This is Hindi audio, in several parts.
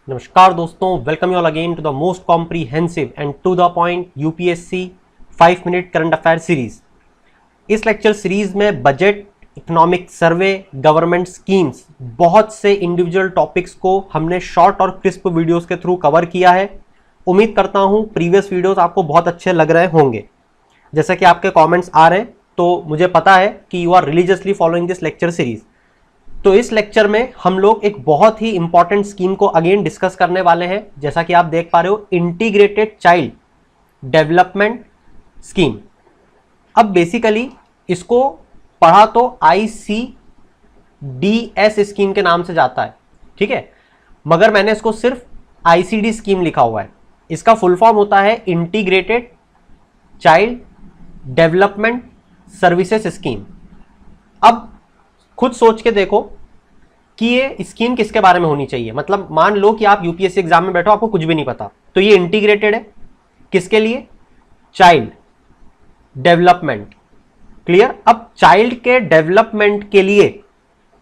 नमस्कार दोस्तों, welcome you all again to the most comprehensive and to the point UPSC 5 minute current affair series. इस लेक्चर सीरीज में budget, economic survey, government schemes, बहुत से इंडिविजुअल टॉपिक्स को हमने शॉर्ट और क्रिस्प वीडियोस के थ्रू कवर किया है। उम्मीद करता हूं प्रीवियस वीडियोस आपको बहुत अच्छे लग रहे होंगे। जैसा कि आपके कॉमेंट्स आ रहे हैं तो मुझे पता है कि you are religiously following this lecture series. तो इस लेक्चर में हम लोग एक बहुत ही इंपॉर्टेंट स्कीम को अगेन डिस्कस करने वाले हैं। जैसा कि आप देख पा रहे हो, इंटीग्रेटेड चाइल्ड डेवलपमेंट स्कीम। अब बेसिकली इसको पढ़ा तो ICDS स्कीम के नाम से जाता है, ठीक है, मगर मैंने इसको सिर्फ ICD स्कीम लिखा हुआ है। इसका फुल फॉर्म होता है integrated child development services scheme. अब खुद सोच के देखो कि ये स्कीम किसके बारे में होनी चाहिए। मतलब मान लो कि आप यूपीएससी एग्जाम में बैठो, आपको कुछ भी नहीं पता, तो ये इंटीग्रेटेड है किसके लिए? Child development. क्लियर? अब चाइल्ड के डेवलपमेंट के लिए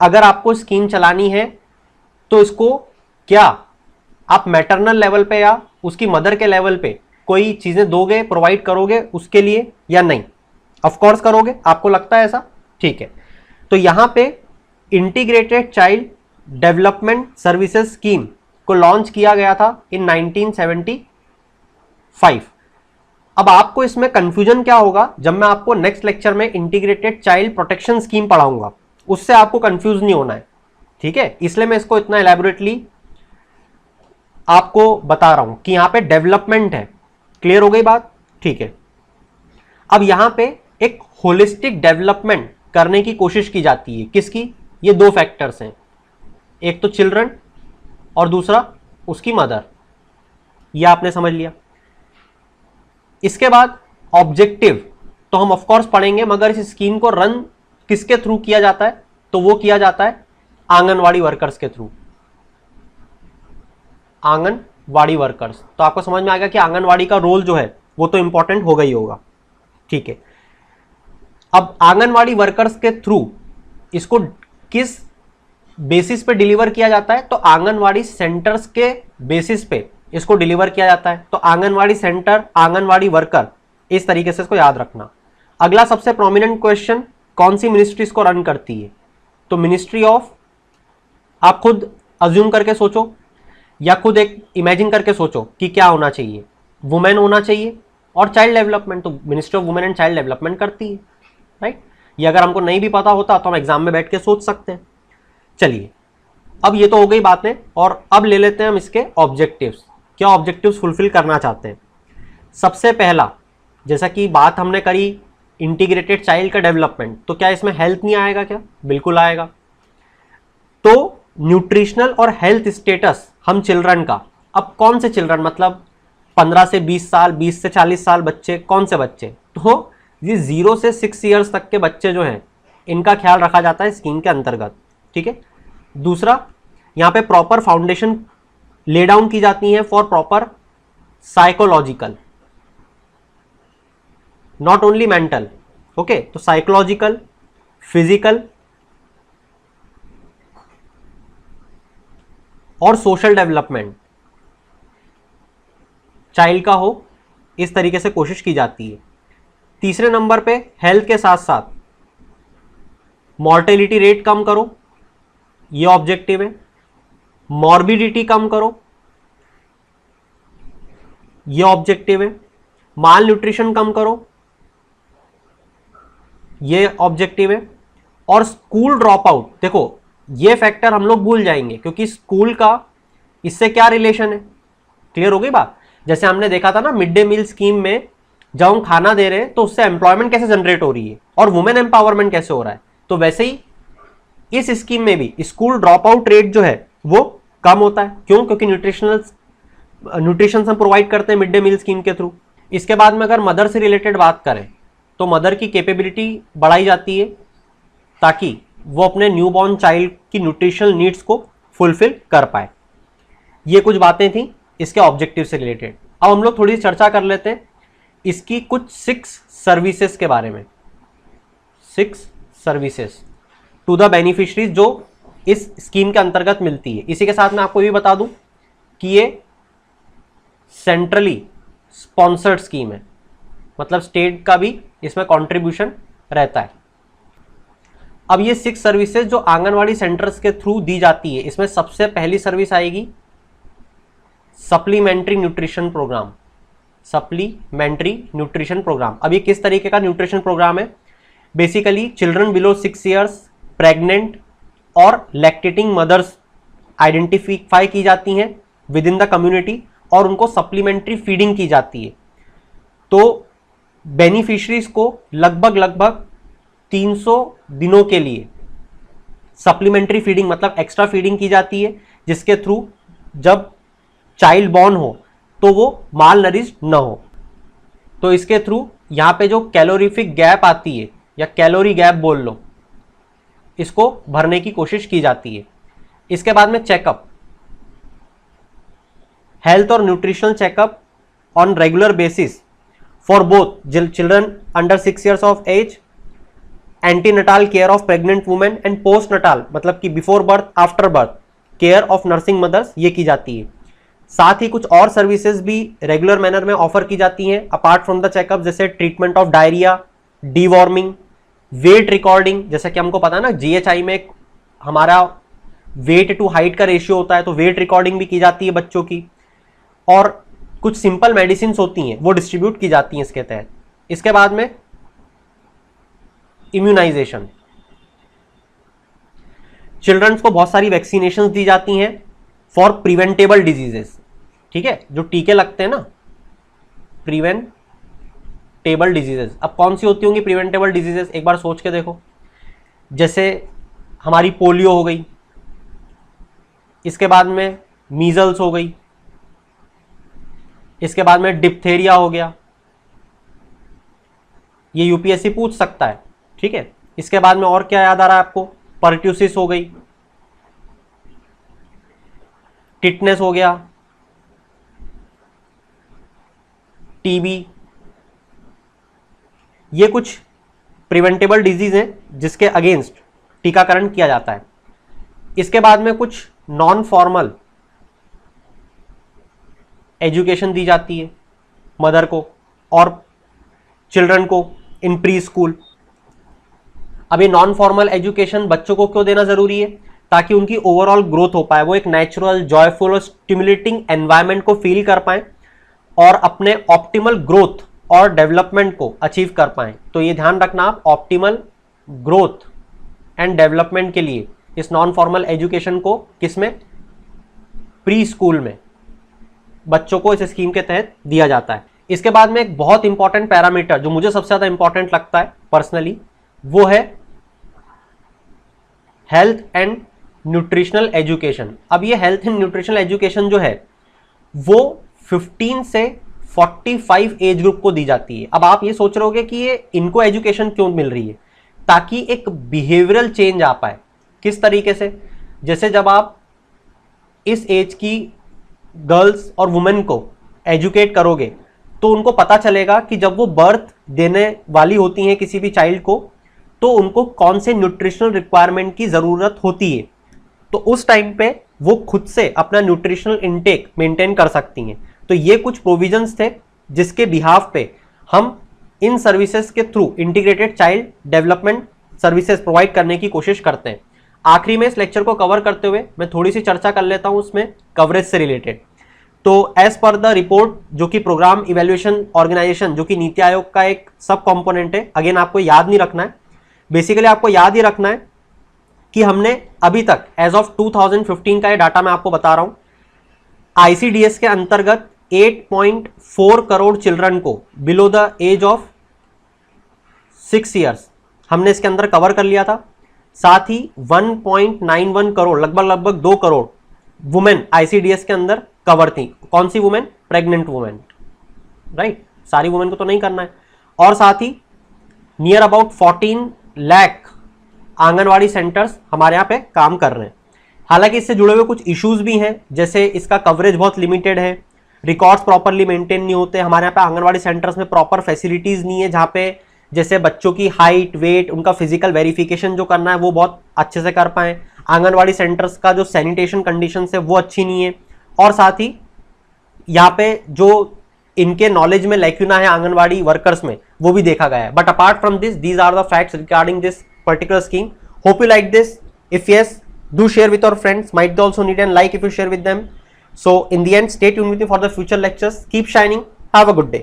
अगर आपको स्कीम चलानी है तो इसको क्या आप मैटरनल लेवल पे या उसकी मदर के लेवल पे कोई चीजें दोगे, प्रोवाइड करोगे उसके लिए या नहीं? ऑफ कोर्स करोगे। आपको लगता है ऐसा? ठीक है। तो यहां पे integrated child development services scheme को लॉन्च किया गया था इन 1975। अब आपको इसमें कंफ्यूजन क्या होगा, जब मैं आपको नेक्स्ट लेक्चर में इंटीग्रेटेड चाइल्ड प्रोटेक्शन स्कीम पढ़ाऊंगा, उससे आपको कंफ्यूज नहीं होना है, ठीक है। इसलिए मैं इसको इतना एलैबोरेटली आपको बता रहा हूं कि यहां पे डेवलपमेंट है। क्लियर हो गई बात? ठीक है। अब यहां पे एक होलिस्टिक डेवलपमेंट करने की कोशिश की जाती है। किसकी? ये दो फैक्टर्स हैं, एक तो चिल्ड्रन और दूसरा उसकी मदर। ये आपने समझ लिया। इसके बाद ऑब्जेक्टिव तो हम ऑफ कोर्स पढ़ेंगे, मगर इस स्कीम को रन किसके थ्रू किया जाता है? तो वो किया जाता है आंगनवाड़ी वर्कर्स के थ्रू। आंगनवाड़ी वर्कर्स, तो आपको समझ में आएगा कि आंगनवाड़ी का रोल जो है वो तो इंपॉर्टेंट होगा ही होगा, ठीक है। अब आंगनवाड़ी वर्कर्स के थ्रू इसको किस बेसिस पे डिलीवर किया जाता है? तो आंगनवाड़ी सेंटर्स के बेसिस पे इसको डिलीवर किया जाता है। तो आंगनवाड़ी सेंटर, आंगनवाड़ी वर्कर, इस तरीके से इसको याद रखना। अगला सबसे प्रोमिनेंट क्वेश्चन, कौन सी मिनिस्ट्री इसको रन करती है? तो मिनिस्ट्री ऑफ, आप खुद अज्यूम करके सोचो या खुद एक इमेजिन करके सोचो कि क्या होना चाहिए। वुमेन होना चाहिए और चाइल्ड डेवलपमेंट, तो ministry of women and child development करती है, राइट। ये अगर हमको नहीं भी पता होता तो हम एग्जाम में बैठ के सोच सकते हैं। चलिए, अब ये तो हो गई बातें, और अब ले लेते हैं हम इसके ऑब्जेक्टिव्स। क्या ऑब्जेक्टिव्स फुलफिल करना चाहते हैं? सबसे पहला, जैसा कि बात हमने करी इंटीग्रेटेड चाइल्ड का डेवलपमेंट, तो क्या इसमें हेल्थ नहीं आएगा? क्या बिल्कुल आएगा। तो न्यूट्रिशनल और हेल्थ स्टेटस हम चिल्ड्रन का, अब कौन से चिल्ड्रन, मतलब 15 से 20 साल, 20 से 40 साल बच्चे, कौन से बच्चे? तो ये 0 से 6 ईयर्स तक के बच्चे जो हैं, इनका ख्याल रखा जाता है स्कीम के अंतर्गत, ठीक है। दूसरा, यहाँ पे प्रॉपर फाउंडेशन ले डाउन की जाती है for proper psychological, not only mental, okay. तो साइकोलॉजिकल, फिजिकल और सोशल डेवलपमेंट चाइल्ड का हो, इस तरीके से कोशिश की जाती है। तीसरे नंबर पे हेल्थ के साथ साथ मॉर्टेलिटी रेट कम करो, ये ऑब्जेक्टिव है। मॉर्बिडिटी कम करो, ये ऑब्जेक्टिव है। माल न्यूट्रिशन कम करो, ये ऑब्जेक्टिव है। और स्कूल ड्रॉप आउट, देखो ये फैक्टर हम लोग भूल जाएंगे क्योंकि स्कूल का इससे क्या रिलेशन है। क्लियर हो गई बात? जैसे हमने देखा था ना मिड डे मील स्कीम में, जब हम खाना दे रहे हैं तो उससे एम्प्लॉयमेंट कैसे जनरेट हो रही है और वुमेन एम्पावरमेंट कैसे हो रहा है, तो वैसे ही इस स्कीम में भी स्कूल ड्रॉप आउट रेट जो है वो कम होता है। क्यों? क्योंकि न्यूट्रिशन हम प्रोवाइड करते हैं मिड डे मील स्कीम के थ्रू। इसके बाद में अगर मदर से रिलेटेड बात करें तो मदर की कैपेबिलिटी बढ़ाई जाती है ताकि वो अपने न्यूबॉर्न चाइल्ड की न्यूट्रिशनल नीड्स को फुलफिल कर पाए। ये कुछ बातें थी इसके ऑब्जेक्टिव से रिलेटेड। अब हम लोग थोड़ी सी चर्चा कर लेते हैं इसकी कुछ 6 सर्विसेज के बारे में। 6 सर्विसेज टू द बेनिफिशरीज जो इस स्कीम के अंतर्गत मिलती है। इसी के साथ मैं आपको ये भी बता दूं कि ये सेंट्रली स्पॉन्सर्ड स्कीम है, मतलब स्टेट का भी इसमें कंट्रीब्यूशन रहता है। अब ये 6 सर्विसेज जो आंगनवाड़ी सेंटर्स के थ्रू दी जाती है, इसमें सबसे पहली सर्विस आएगी supplementary nutrition programme. Supplementary nutrition programme, अब ये किस तरीके का न्यूट्रिशन प्रोग्राम है? Basically children below 6 years, pregnant और लैक्टेटिंग मदर्स आइडेंटिफाई की जाती हैं विद इन द कम्युनिटी और उनको सप्लीमेंट्री फीडिंग की जाती है। तो बेनिफिशरीज को लगभग 300 दिनों के लिए सप्लीमेंट्री फीडिंग मतलब एक्स्ट्रा फीडिंग की जाती है, जिसके थ्रू जब चाइल्ड बॉर्न हो तो वो माल नरिश्ड न हो। तो इसके थ्रू यहां पे जो कैलोरीफिक गैप आती है या कैलोरी गैप बोल लो, इसको भरने की कोशिश की जाती है। इसके बाद में चेकअप, हेल्थ और nutritional checkup on regular basis for both children under 6 years of age, antenatal care of pregnant women and post natal मतलब कि before birth after birth care of nursing mothers, ये की जाती है। साथ ही कुछ और सर्विसेज भी रेगुलर मैनर में ऑफर की जाती हैं अपार्ट फ्रॉम द चेकअप, जैसे treatment of diarrhoea, deworming, weight recording, जैसे कि हमको पता है ना जीएचआई में हमारा वेट टू हाइट का रेशियो होता है, तो वेट रिकॉर्डिंग भी की जाती है बच्चों की, और कुछ सिंपल मेडिसिन होती हैं वो डिस्ट्रीब्यूट की जाती हैं इसके तहत। इसके बाद में इम्यूनाइजेशन, चिल्ड्रंस को बहुत सारी वैक्सीनेशन दी जाती हैं फॉर प्रिवेंटेबल डिजीजेस, ठीक है, जो टीके लगते हैं ना प्रिवेंटेबल डिजीजेस। अब कौन सी होती होंगी प्रिवेंटेबल डिजीजेस, एक बार सोच के देखो, जैसे हमारी पोलियो हो गई, इसके बाद में मीजल्स हो गई, इसके बाद में डिप्थेरिया हो गया, ये यूपीएससी पूछ सकता है, ठीक है। इसके बाद में और क्या याद आ रहा है आपको? पर्ट्यूसिस हो गई, टिटनेस हो गया, टीबी, ये कुछ प्रिवेंटेबल डिजीज हैं जिसके अगेंस्ट टीकाकरण किया जाता है। इसके बाद में कुछ नॉन फॉर्मल एजुकेशन दी जाती है मदर को और चिल्ड्रन को इन प्री स्कूल। अब ये नॉन फॉर्मल एजुकेशन बच्चों को क्यों देना जरूरी है? ताकि उनकी ओवरऑल ग्रोथ हो पाए, वो एक नेचुरल, जॉयफुल और स्टिमुलेटिंग एनवायरनमेंट को फील कर पाए और अपने ऑप्टिमल ग्रोथ और डेवलपमेंट को अचीव कर पाए। तो ये ध्यान रखना आप, ऑप्टिमल ग्रोथ एंड डेवलपमेंट के लिए इस नॉन फॉर्मल एजुकेशन को किसमें? प्री स्कूल में बच्चों को इस स्कीम के तहत दिया जाता है। इसके बाद में एक बहुत इंपॉर्टेंट पैरामीटर जो मुझे सबसे ज्यादा इंपॉर्टेंट लगता है पर्सनली, वो है हेल्थ एंड न्यूट्रिशनल एजुकेशन। अब ये हेल्थ एंड न्यूट्रिशनल एजुकेशन जो है वो 15 से 45 एज ग्रुप को दी जाती है। अब आप ये सोच रहे होगे कि ये इनको एजुकेशन क्यों मिल रही है? ताकि एक बिहेवियरल चेंज आ पाए। किस तरीके से? जैसे जब आप इस एज की गर्ल्स और वुमेन को एजुकेट करोगे तो उनको पता चलेगा कि जब वो बर्थ देने वाली होती हैं किसी भी चाइल्ड को, तो उनको कौन से न्यूट्रिशनल रिक्वायरमेंट की जरूरत होती है, तो उस टाइम पे वो खुद से अपना न्यूट्रिशनल इनटेक मेंटेन कर सकती हैं। तो ये कुछ प्रोविजंस थे जिसके बिहाफ पे हम इन सर्विसेज के through integrated child development services provide करने की कोशिश करते हैं। आखिरी में इस लेक्चर को कवर करते हुए मैं थोड़ी सी चर्चा कर लेता हूं उसमें कवरेज से रिलेटेड। तो एज पर द रिपोर्ट, जो कि प्रोग्राम इवैल्यूएशन ऑर्गेनाइजेशन, जो कि नीति आयोग का एक सब कंपोनेंट है, अगेन आपको याद नहीं रखना है, बेसिकली आपको याद ही रखना है कि हमने अभी तक एज ऑफ 2015 का ये डाटा मैं आपको बता रहा हूं, आईसीडीएस के अंतर्गत 8.4 करोड़ चिल्ड्रन को below the age of 6 years हमने इसके अंदर कवर कर लिया था। साथ ही 1.91 करोड़, लगभग 2 करोड़ वुमेन आईसीडीएस के अंदर कवर थी। कौन सी वुमेन? प्रेग्नेंट वुमेन, राइट, सारी वुमेन को तो नहीं करना है। और साथ ही near about 14 lakh anganwadi centres हमारे यहाँ पे काम कर रहे हैं। हालांकि इससे जुड़े हुए कुछ इश्यूज भी हैं, जैसे इसका कवरेज बहुत लिमिटेड है, रिकॉर्ड्स प्रॉपरली मेंटेन नहीं होते, हमारे यहाँ पे आंगनवाड़ी सेंटर्स में प्रॉपर फैसिलिटीज नहीं है, जहाँ पे जैसे बच्चों की हाइट, वेट, उनका फिजिकल वेरिफिकेशन जो करना है वो बहुत अच्छे से कर पाए। आंगनवाड़ी सेंटर्स का जो सैनिटेशन कंडीशन है वो अच्छी नहीं है। और साथ ही यहाँ पे जो इनके नॉलेज में लैक्यूना है आंगनवाड़ी वर्कर्स में, वो भी देखा गया है. But apart from this, these are the facts regarding this particular scheme. Hope you like this. If yes, do share with your friends. Might they also need a like if you share with them. So in the end, stay tuned with me for the future lectures. Keep shining. Have a good day.